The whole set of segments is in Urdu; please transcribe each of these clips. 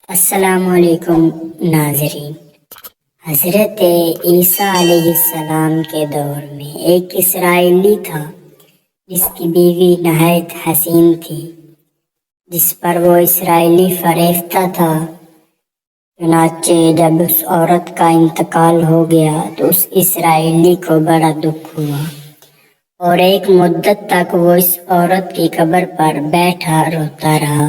السلام علیکم ناظرین۔ حضرت عیسیٰ علیہ السلام کے دور میں ایک اسرائیلی تھا جس کی بیوی نہایت حسین تھی، جس پر وہ اسرائیلی فریفتہ تھا۔ چنانچہ جب اس عورت کا انتقال ہو گیا تو اس اسرائیلی کو بڑا دکھ ہوا اور ایک مدت تک وہ اس عورت کی قبر پر بیٹھا روتا رہا۔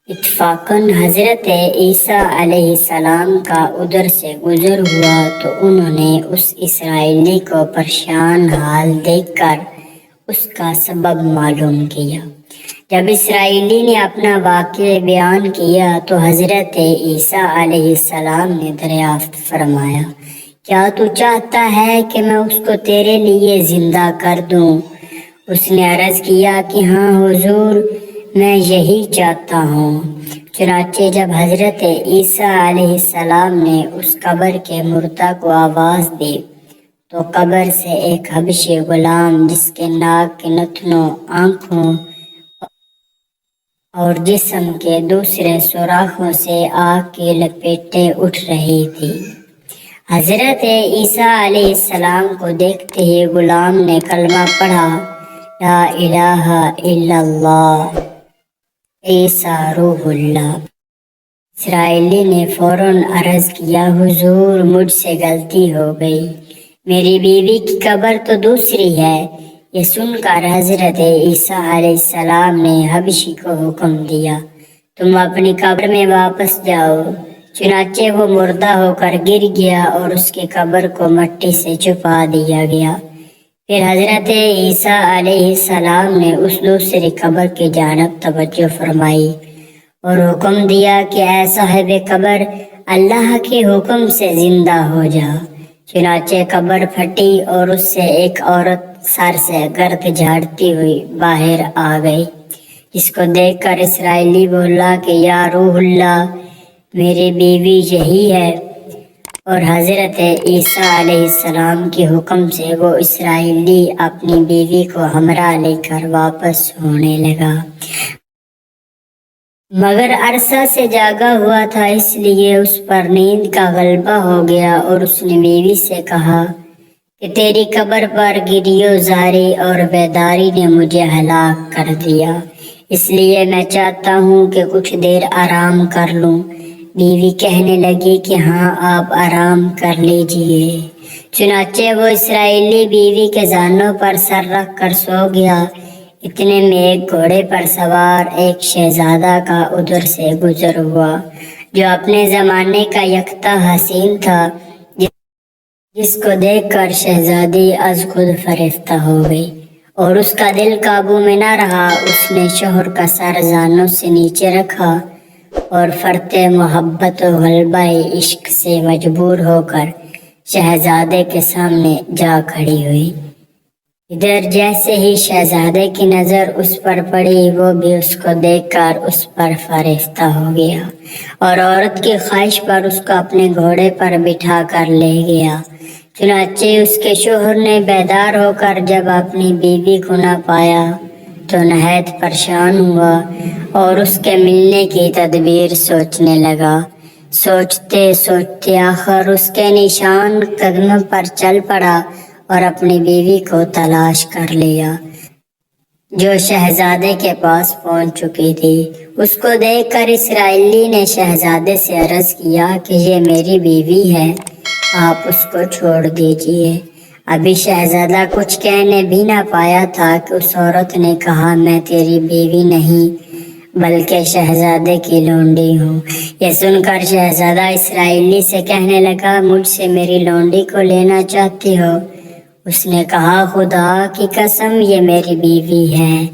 اتفاقاً حضرت عیسیٰ علیہ السلام کا ادھر سے گزر ہوا تو انہوں نے اس اسرائیلی کو پریشان حال دیکھ کر اس کا سبب معلوم کیا۔ جب اسرائیلی نے اپنا واقعہ بیان کیا تو حضرت عیسیٰ علیہ السلام نے دریافت فرمایا، کیا تو چاہتا ہے کہ میں اس کو تیرے لیے زندہ کر دوں؟ اس نے عرض کیا کہ ہاں حضور، میں یہی چاہتا ہوں۔ چنانچہ جب حضرت عیسیٰ علیہ السلام نے اس قبر کے مردہ کو آواز دی تو قبر سے ایک حبشی غلام جس کے ناک کے نتنوں، آنکھوں اور جسم کے دوسرے سوراخوں سے آگ کی لپیٹیں اٹھ رہی تھی، حضرت عیسیٰ علیہ السلام کو دیکھتے ہی غلام نے کلمہ پڑھا، لا الہ الا اللہ عیسیٰ روح اللہ۔ اسرائیلی نے فوراً عرض کیا، حضور مجھ سے غلطی ہو گئی، میری بیوی کی قبر تو دوسری ہے۔ یہ سن کر حضرت عیسیٰ علیہ السلام نے حبشی کو حکم دیا، تم اپنی قبر میں واپس جاؤ۔ چنانچہ وہ مردہ ہو کر گر گیا اور اس کی قبر کو مٹی سے چھپا دیا گیا۔ پھر حضرت عیسیٰ علیہ السلام نے اس دوسری قبر کی جانب توجہ فرمائی اور حکم دیا کہ اے صاحب قبر، اللہ کے حکم سے زندہ ہو جا۔ چنانچہ قبر پھٹی اور اس سے ایک عورت سر سے گرد جھاڑتی ہوئی باہر آ گئی، جس کو دیکھ کر اسرائیلی بولا کہ یا روح اللہ، میری بیوی یہی ہے۔ اور حضرت عیسیٰ علیہ السلام کے حکم سے وہ اسرائیلی اپنی بیوی کو ہمراہ لے کر واپس ہونے لگا، مگر عرصہ سے جاگا ہوا تھا، اس لیے اس پر نیند کا غلبہ ہو گیا اور اس نے بیوی سے کہا کہ تیری قبر پر گریو زاری اور بیداری نے مجھے ہلاک کر دیا، اس لیے میں چاہتا ہوں کہ کچھ دیر آرام کر لوں۔ بیوی کہنے لگی کہ ہاں آپ آرام کر لیجئے۔ چنانچہ وہ اسرائیلی بیوی کے زانوں پر سر رکھ کر سو گیا۔ اتنے میں ایک گھوڑے پر سوار ایک شہزادہ کا ادھر سے گزر ہوا جو اپنے زمانے کا یکتا حسین تھا، جس کو دیکھ کر شہزادی از خود فریفتہ ہو گئی اور اس کا دل قابو میں نہ رہا۔ اس نے شوہر کا سر زانوں سے نیچے رکھا اور فرط محبت و غلبہ عشق سے مجبور ہو کر شہزادے کے سامنے جا کھڑی ہوئی۔ ادھر جیسے ہی شہزادے کی نظر اس پر پڑی، وہ بھی اس کو دیکھ کر اس پر فریفتہ ہو گیا اور عورت کی خواہش پر اس کو اپنے گھوڑے پر بٹھا کر لے گیا۔ چنانچہ اس کے شوہر نے بیدار ہو کر جب اپنی بیوی کو نہ پایا تو نہایت پریشان ہوا اور اس کے ملنے کی تدبیر سوچنے لگا۔ سوچتے سوچتے آخر اس کے نشان قدموں پر چل پڑا اور اپنی بیوی کو تلاش کر لیا، جو شہزادے کے پاس پہنچ چکی تھی۔ اس کو دیکھ کر اسرائیلی نے شہزادے سے عرض کیا کہ یہ میری بیوی ہے، آپ اس کو چھوڑ دیجئے۔ ابھی شہزادہ کچھ کہنے بھی نہ پایا تھا کہ اس عورت نے کہا، میں تیری بیوی نہیں بلکہ شہزادے کی لونڈی ہوں۔ یہ سن کر شہزادہ اسرائیلی سے کہنے لگا، مجھ سے میری لونڈی کو لینا چاہتی ہو؟ اس نے کہا، خدا کی قسم یہ میری بیوی ہے،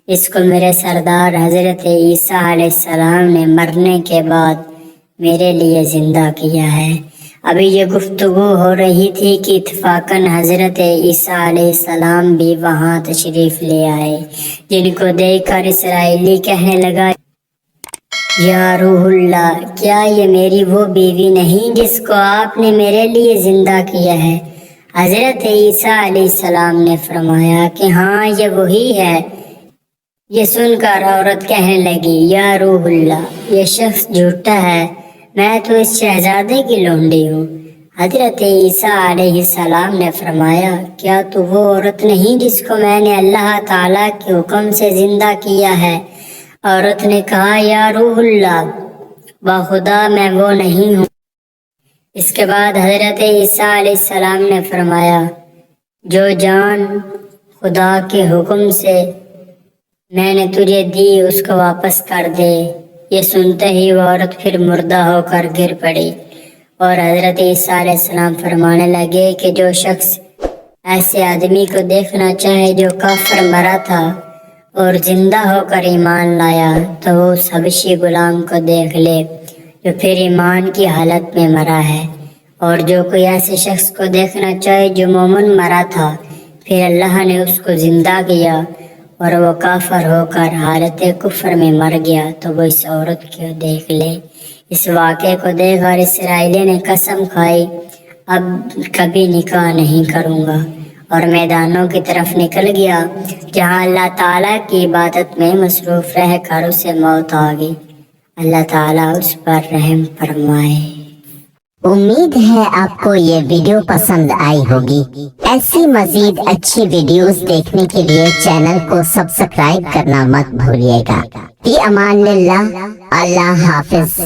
اس کو میرے سردار حضرت عیسیٰ علیہ السلام نے مرنے کے بعد میرے لیے زندہ کیا ہے۔ ابھی یہ گفتگو ہو رہی تھی کہ اتفاقاً حضرت عیسیٰ علیہ السلام بھی وہاں تشریف لے آئے، جن کو دیکھ کر اسرائیلی کہنے لگا، یا روح اللہ، کیا یہ میری وہ بیوی نہیں جس کو آپ نے میرے لیے زندہ کیا ہے؟ حضرت عیسیٰ علیہ السلام نے فرمایا کہ ہاں یہ وہی ہے، یہ سن کر عورت کہنے لگی یا روح اللہ، یہ شخص جھوٹا ہے، میں تو اس شہزادے کی لونڈی ہوں۔ حضرت عیسیٰ علیہ السلام نے فرمایا کیا تو وہ عورت نہیں جس کو میں نے اللہ تعالیٰ کے حکم سے زندہ کیا ہے؟ عورت نے کہا یا روح اللہ، بخدا میں وہ نہیں ہوں۔ اس کے بعد حضرت عیسیٰ علیہ السلام نے فرمایا جو جان خدا کے حکم سے میں نے تجھے دی اس کو واپس کر دے۔ یہ سنتے ہی وہ عورت پھر مردہ ہو کر گر پڑی، اور حضرت عیسیٰ علیہ السلام فرمانے لگے کہ جو شخص ایسے آدمی کو دیکھنا چاہے جو کافر مرا تھا اور زندہ ہو کر ایمان لایا تو وہ اس حبشی غلام کو دیکھ لے جو پھر ایمان کی حالت میں مرا ہے، اور جو کوئی ایسے شخص کو دیکھنا چاہے جو مومن مرا تھا پھر اللہ نے اس کو زندہ کیا اور وہ کافر ہو کر حالت کفر میں مر گیا تو وہ اس عورت کو دیکھ لے۔ اس واقعے کو دیکھ کر اسرائیلی نے قسم کھائی اب کبھی نکاح نہیں کروں گا، اور میدانوں کی طرف نکل گیا جہاں اللہ تعالیٰ کی عبادت میں مصروف رہ کر اسے موت آ گئی۔ اللہ تعالیٰ اس پر رحم فرمائے۔ امید ہے آپ کو یہ ویڈیو پسند آئی ہوگی۔ ایسی مزید اچھی ویڈیوز دیکھنے کے لیے چینل کو سبسکرائب کرنا مت بھولیے گا۔ فی امان اللہ، اللہ حافظ۔